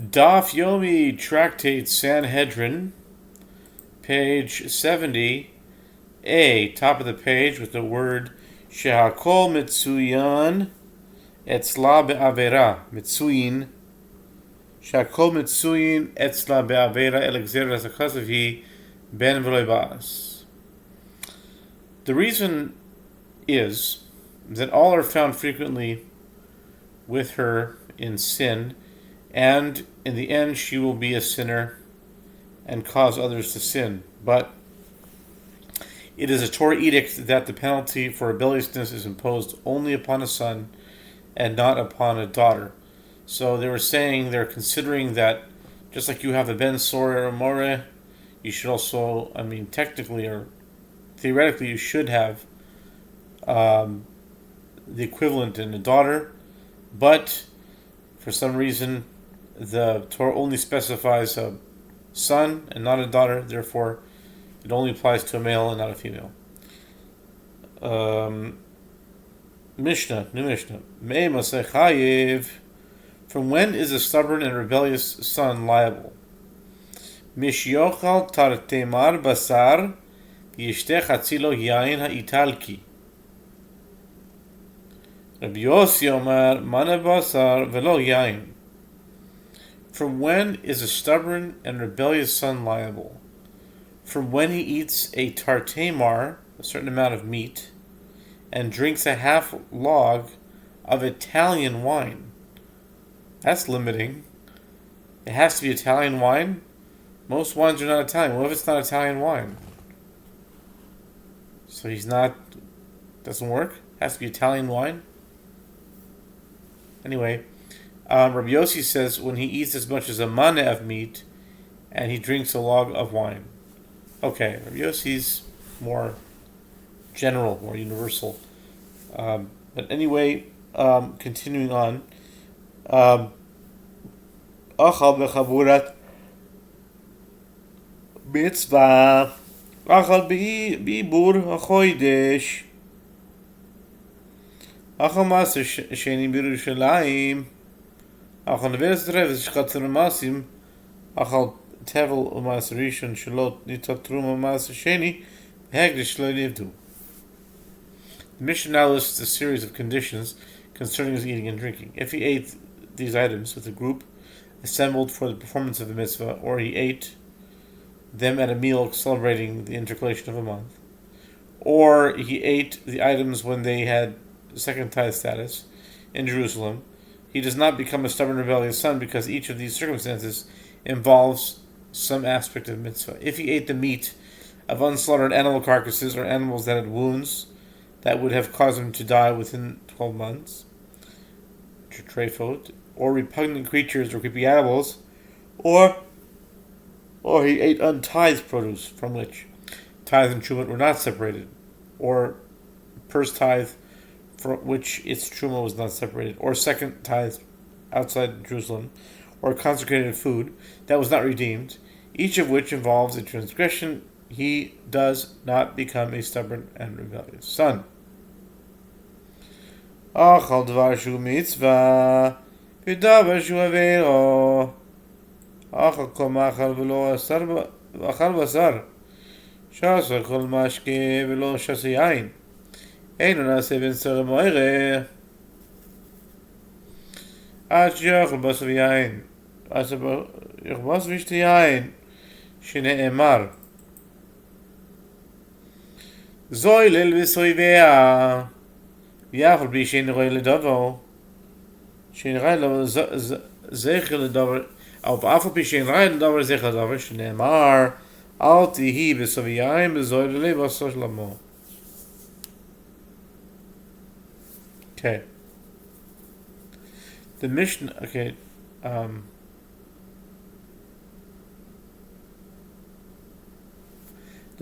Daf Yomi Tractate Sanhedrin, page 70, A, top of the page with the word Shehakol Mitsuyan Etzla Be'avera, Mitsuyin, Shehakol Mitsuyin Etzla Be'avera Elexer Rasakasavi Ben Veloibas. The reason is that all are found frequently with her in sin, and in the end she will be a sinner and cause others to sin. But it is a Torah edict that the penalty for rebelliousness is imposed only upon a son and not upon a daughter. So they're considering that just like you have a ben sore or more, you should also, technically or theoretically, you should have the equivalent in a daughter, but for some reason the Torah only specifies a son and not a daughter, therefore it only applies to a male and not a female. New Mishnah. From when is a stubborn and rebellious son liable? Mishyochal tartemar basar yishteh chatzilo yain ha'italki. Rabbi Yossi Omar mana basar velo yain. From when is a stubborn and rebellious son liable? From when he eats a tartamar, a certain amount of meat, and drinks a half log of Italian wine. That's limiting. It has to be Italian wine? Most wines are not Italian. What if it's not Italian wine? So doesn't work? It has to be Italian wine? Anyway, Rabbi Yossi says when he eats as much as a maneh of meat and he drinks a log of wine. Okay, Rabbi Yossi's more general, more universal. But anyway, continuing on. Achal bechavurat mitzvah achal b'ibur hachodesh achal maser sheni b'Yerushalayim achal neveres treves shchatzer masim achal tevel u'maser rishon shelot nitot truma maser sheni hegdish lo nivdu. The Mishnah now lists a series of conditions concerning his eating and drinking. If he ate these items with a group assembled for the performance of a mitzvah, or he ate them at a meal celebrating the intercalation of a month, or he ate the items when they had second tithe status in Jerusalem, he does not become a stubborn rebellious son because each of these circumstances involves some aspect of mitzvah. If he ate the meat of unslaughtered animal carcasses or animals that had wounds that would have caused him to die within 12 months, or repugnant creatures or creepy animals, or he ate untithed produce from which tithe and truma were not separated, or first tithe from which its truma was not separated, or second tithe outside Jerusalem, or consecrated food that was not redeemed, each of which involves a transgression, he does not become a stubborn and rebellious son. Achal dvar shu mitzvah v'davar shu avero achal kol machal v'lo achal basar shasar kol mashke v'lo shasa yain einu nase ben sar moire ad shachal basar yain asar yachbas v'shte yain shene'emar zoi lel v'soivea Yafal bi shein roy le davo shein ray lo zecher le davo auf afal bi shein ray le davo zecher le davo shneimar al tihi besaviyim bezoy le vasos lamo. Okay. The Mishnah. Okay. The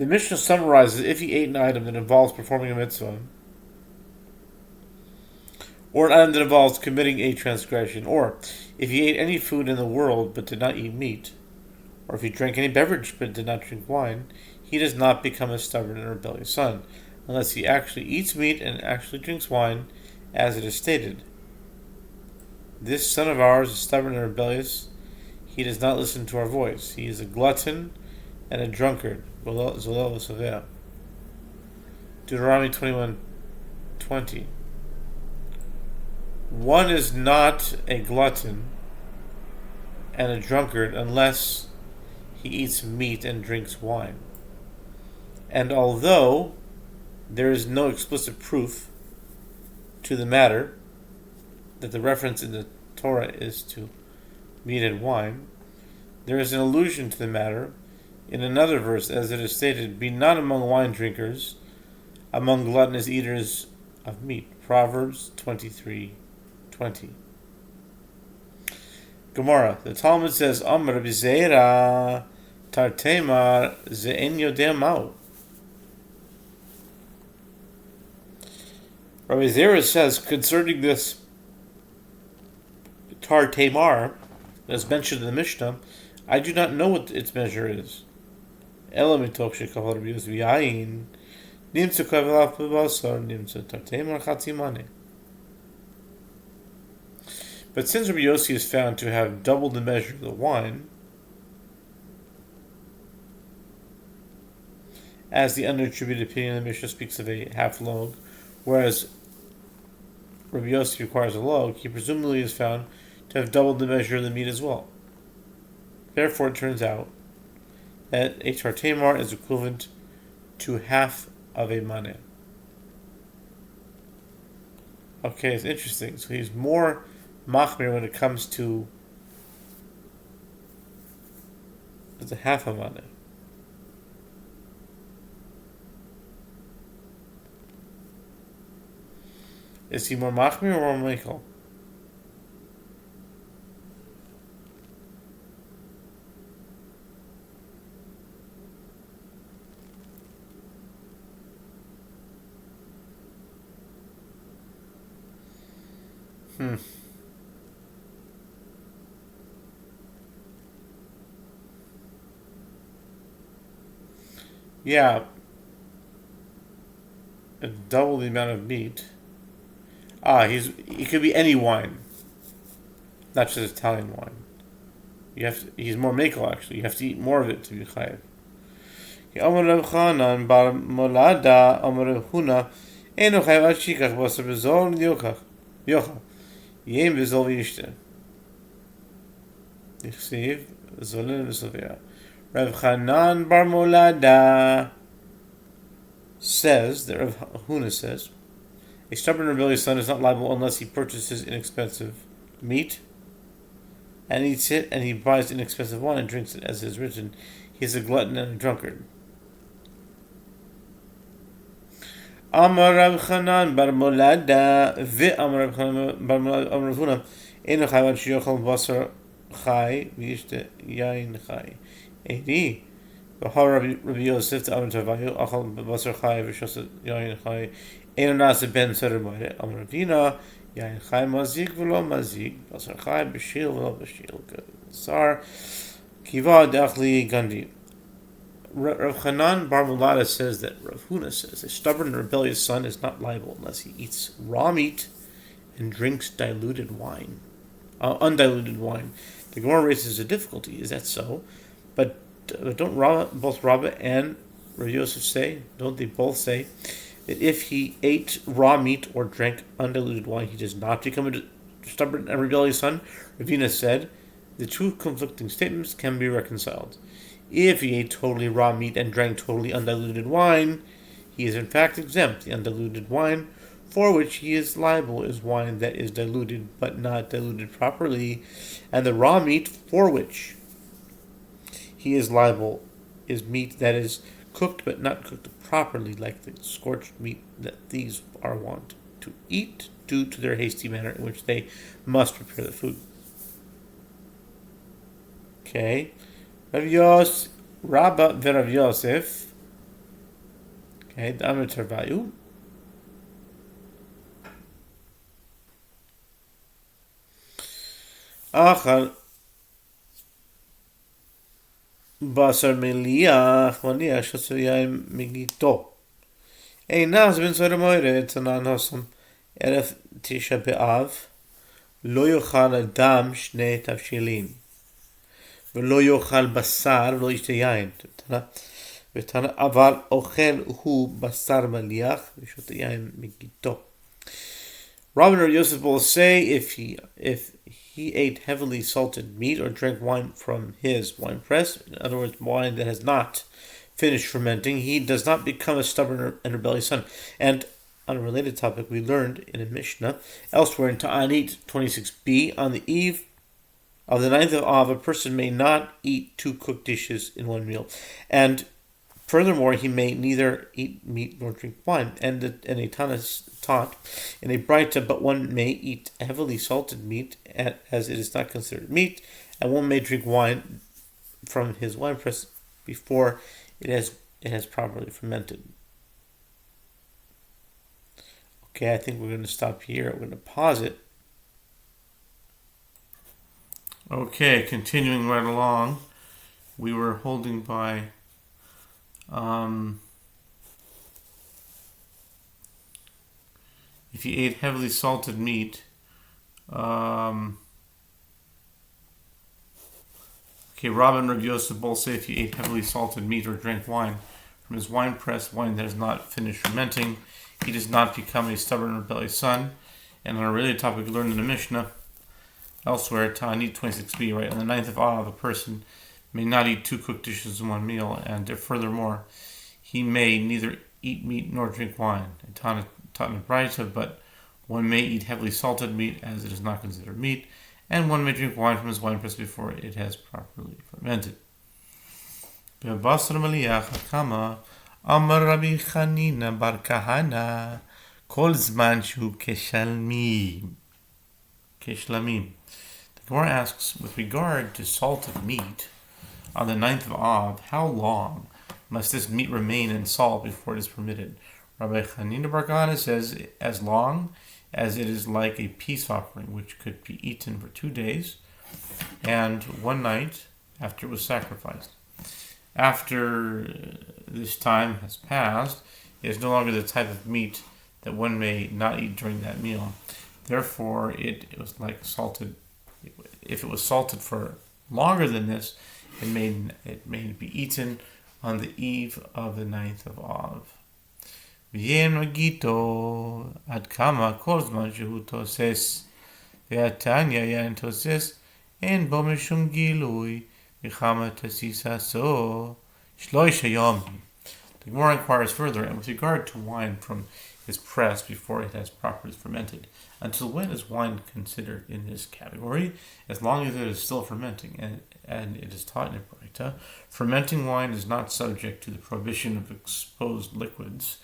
Mishnah summarizes if he ate an item that involves performing a mitzvah, or an item that involves committing a transgression, or if he ate any food in the world but did not eat meat, or if he drank any beverage but did not drink wine, he does not become a stubborn and rebellious son, unless he actually eats meat and actually drinks wine, as it is stated. This son of ours is stubborn and rebellious. he does not listen to our voice. He is a glutton and a drunkard. Deuteronomy 21:20. One is not a glutton and a drunkard unless he eats meat and drinks wine. And although there is no explicit proof to the matter that the reference in the Torah is to meat and wine, there is an allusion to the matter in another verse, as it is stated, "Be not among wine drinkers, among gluttonous eaters of meat." Proverbs 23:20. Gemara. The Talmud says, Amr b'zeira tartemar ze'en yodeh ma'u. Rabbi Zera says concerning this tartemar that's mentioned in the Mishnah, I do not know what its measure is. Ela mitoch shekavol Rabbi Yosef v'yayin nimtzu kavelaf b'basar nimtzu tartemar chatzimane. But since Rabbi Yossi is found to have doubled the measure of the wine, as the underattributed opinion of the Mishnah speaks of a half log, whereas Rabbi Yossi requires a log, he presumably is found to have doubled the measure of the meat as well. Therefore, it turns out that a tartemar is equivalent to half of a maneh. Okay, it's interesting. So he's more machmir when it comes to it's a half a maneh. Is he more machmir or more mekel? Yeah, double the amount of meat. He could be any wine, not just Italian wine. He's more mekel actually. You have to eat more of it to be chayav. Amar Rav Chanan bar Molada Amar Rav Huna eno chayav ad shikach basar bezol yochal yem bezol v'yishter. Yichsiv zolin v'sovea. Rav Chanan bar Molada says, that Rav Huna says, a stubborn rebellious son is not liable unless he purchases inexpensive meat and eats it, and he buys inexpensive wine and drinks it, as is written, he is a glutton and a drunkard. Amar Rav Chanan bar Molada ve'amar Rav Chanan bar Molada Amar Rav Huna eno chayv sheyochal basar chai v'yishte yain chai. Edi v'har Rabbi Yosef to Amar Tavayu achal basar chai v'shosat yain chai eno nasa ben tzaremare Amar Ravina yain chai mazik v'lo mazik basar chai b'shil v'lo b'shil sar kiva de'achli gandi. Rav Chanan bar Mulada says that Rav Huna says a stubborn and rebellious son is not liable unless he eats raw meat and drinks undiluted wine. The Gemara raises a difficulty. Is that so? But don't both Rabbah and Rav Yosef say? Don't they both say that if he ate raw meat or drank undiluted wine, he does not become a stubborn and rebellious son? Ravina said the two conflicting statements can be reconciled. If he ate totally raw meat and drank totally undiluted wine, he is in fact exempt. The undiluted wine for which he is liable is wine that is diluted but not diluted properly, and the raw meat for which he is liable is meat that is cooked but not cooked properly, like the scorched meat that these are wont to eat due to their hasty manner in which they must prepare the food. Okay. Rabba v'Rav Yosef. Okay, the Amar Tarvayu. Achar basar meliach maniach shasuyayim migito. Einaz ben Soremoire tanan hosam eref Tisha B'Av lo yochal adam shnei tavshilin. ולא יאכל בשר ולא ישתה יין. ותנא אבל אוכל הוא בשר מליח ושותה יין מגיתו. Rabbi or Yosef will say if he ate heavily salted meat or drank wine from his winepress, in other words, wine that has not finished fermenting, he does not become a stubborn and rebellious son. And on a related topic, we learned in a Mishnah elsewhere in Ta'anit 26b, on the eve of the 9th of Av, a person may not eat 2 cooked dishes in one meal. And furthermore, he may neither eat meat nor drink wine. And a Tana taught in a Braita, but one may eat heavily salted meat as it is not considered meat, and one may drink wine from his winepress before it has properly fermented. Okay, I think we're going to stop here. We're going to pause it. Okay, continuing right along, we were holding by if you ate heavily salted meat, Rabbi and Rabbi Yosef both say if you ate heavily salted meat or drank wine from his winepress, wine that has not finished fermenting, he does not become a stubborn, rebellious son. And on a related topic we learned in the Mishnah elsewhere, Ta'anit 26b, right? On the 9th of Av, a person may not eat 2 cooked dishes in one meal, and furthermore, he may neither eat meat nor drink wine. And taught in the Braita, but one may eat heavily salted meat as it is not considered meat, and one may drink wine from his winepress before it has properly fermented. Amar Rabbi Chanina bar Kahana, kol zman shu keshlamim. The Gemara asks, with regard to salted meat, on the 9th of Av, how long must this meat remain in salt before it is permitted? Rabbi Chanina bar Kahana says, as long as it is like a peace offering, which could be eaten for 2 days and 1 night after it was sacrificed. After this time has passed, it is no longer the type of meat that one may not eat during that meal. Therefore, it was like salted. If it was salted for longer than this, it may be eaten on the eve of the 9th of Av. V'yem nagito ad kama kol zman shehu toses ve'atanya yain toses en bo mishum gilui v'chama tasisa so shloisha yom. The Gemara inquires further, and with regard to wine from his press before it has properly fermented, until when is wine considered in this category? As long as it is still fermenting, and it is taught in Braita, fermenting wine is not subject to the prohibition of exposed liquids,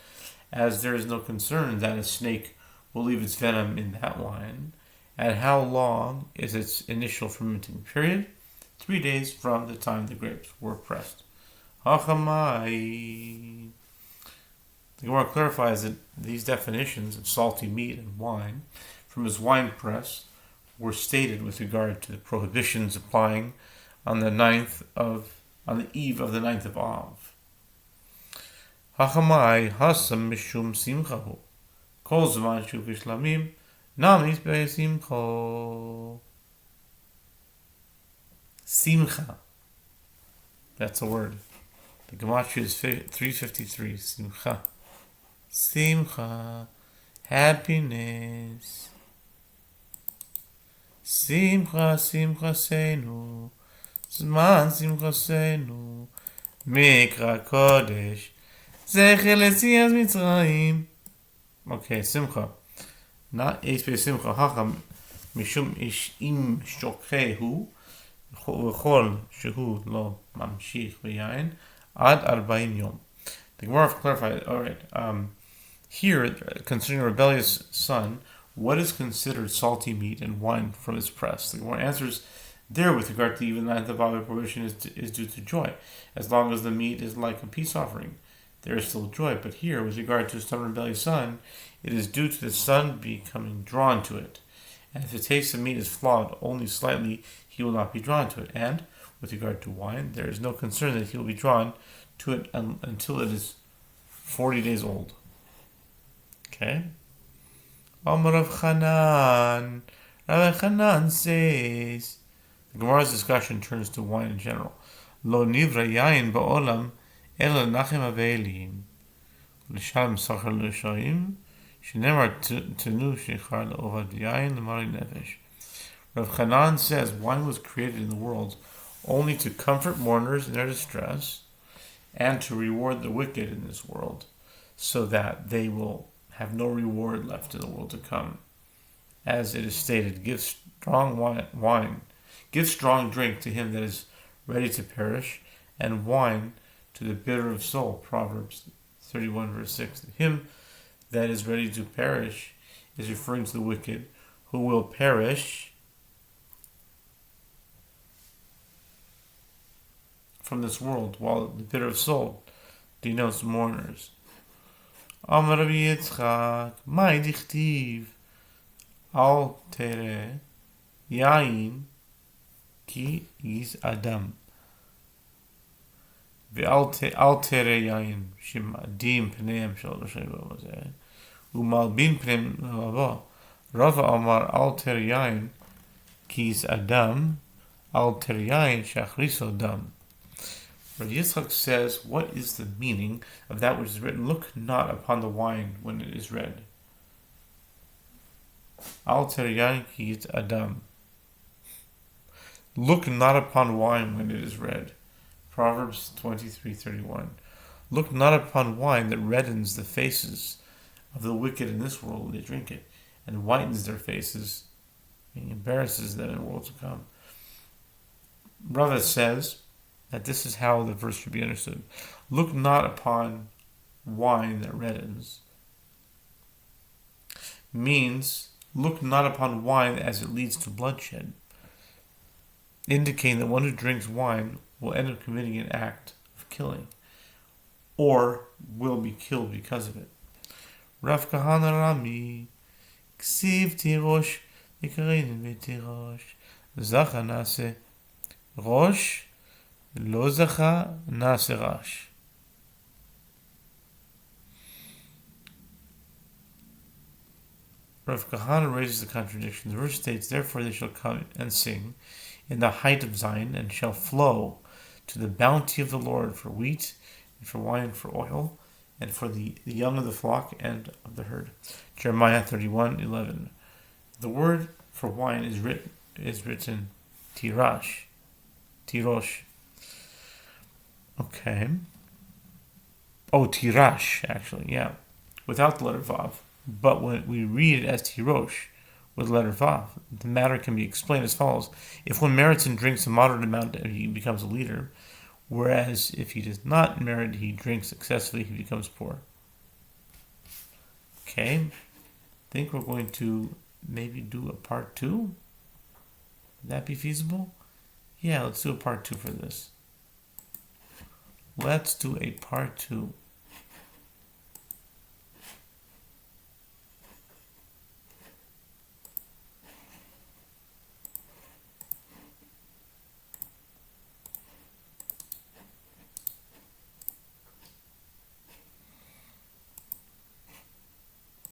as there is no concern that a snake will leave its venom in that wine. And how long is its initial fermenting period? 3 days from the time the grapes were pressed. Hachamai. The Gemara clarifies that these definitions of salty meat and wine from his wine press were stated with regard to the prohibitions applying on the eve of the 9th of Av. Hachamai hasam mishum simchahu. Kol zman shu kishlamim namis be'simcho. Simcha. That's a word. The Gematria is 353. Simcha. Simcha. Happiness. Simcha, simcha senu. Zman simcha senu. Mikra kodesh. Zecher lesias mitzrayim. Okay, simcha. Not Espe simcha. Hacham. Mishum ish im shokhehu. V'chol shehu lo mamshich v'yayin. Ad 40 yom. The Gemara clarified. All right. Here, concerning a rebellious son, what is considered salty meat and wine from his press? The Gemara answers there with regard to even that the Bible prohibition is due to joy. As long as the meat is like a peace offering, there is still joy. But here, with regard to a stubborn rebellious son, it is due to the son becoming drawn to it. And if the taste of meat is flawed only slightly, he will not be drawn to it. And with regard to wine, there is no concern that he will be drawn to it until it is 40 days old. Okay? Amar Rav Chanan. Rabbi Chanan says, The Gemara's discussion turns to wine in general. Lo nivra yain ba'olam ela nachem avelim l'shalom sachar l'shoim shenemar tenu shechar l'ovad yain l'mari nefesh. Rav Chanan says wine was created in the world only to comfort mourners in their distress and to reward the wicked in this world, so that they will have no reward left in the world to come. As it is stated, give strong drink to him that is ready to perish, and wine to the bitter of soul. Proverbs 31 verse 6. Him that is ready to perish is referring to the wicked, who will perish from this world, while the bitter of soul denotes mourners. Amar Rabbi Yitzchak, Mai dichtiv, al tere yain ki is adam. Ve'al tere yain shimadim pneim shel Rashei B'Mozeh umalbin pneim lavo. Rava Amar al tere yain ki is adam, al tere yain shachriso dam. Rabbi Yitzchak says, what is the meaning of that which is written? Look not upon the wine when it is read. Al teryan ki adam. Look not upon wine when it is read. Proverbs 23:31. Look not upon wine that reddens the faces of the wicked in this world when they drink it, and whitens their faces, and embarrasses them in the world to come. Rava says that this is how the verse should be understood. Look not upon wine that reddens. Means, look not upon wine as it leads to bloodshed, indicating that one who drinks wine will end up committing an act of killing, or will be killed because of it. Rav Kahana Rami, Ksiv Tirosh, Ikarin Tirosh, Zacha Nase, Rosh, Lo Zacha Nase Rash. Rav Kahana raises the contradiction. The verse states, therefore they shall come and sing in the height of Zion, and shall flow to the bounty of the Lord for wheat, and for wine, for oil, and for the young of the flock and of the herd. Jeremiah 31:11. The word for wine is written tirash. Tirosh. Okay. Oh, tirash, actually, yeah. Without the letter Vav. But when we read it as tirosh, with letter Vav, the matter can be explained as follows. If one merits and drinks a moderate amount, he becomes a leader. Whereas if he does not merit, he drinks excessively, he becomes poor. Okay. I think we're going to maybe do a part 2. Would that be feasible? Yeah, let's do a part 2 for this. Let's do a part 2.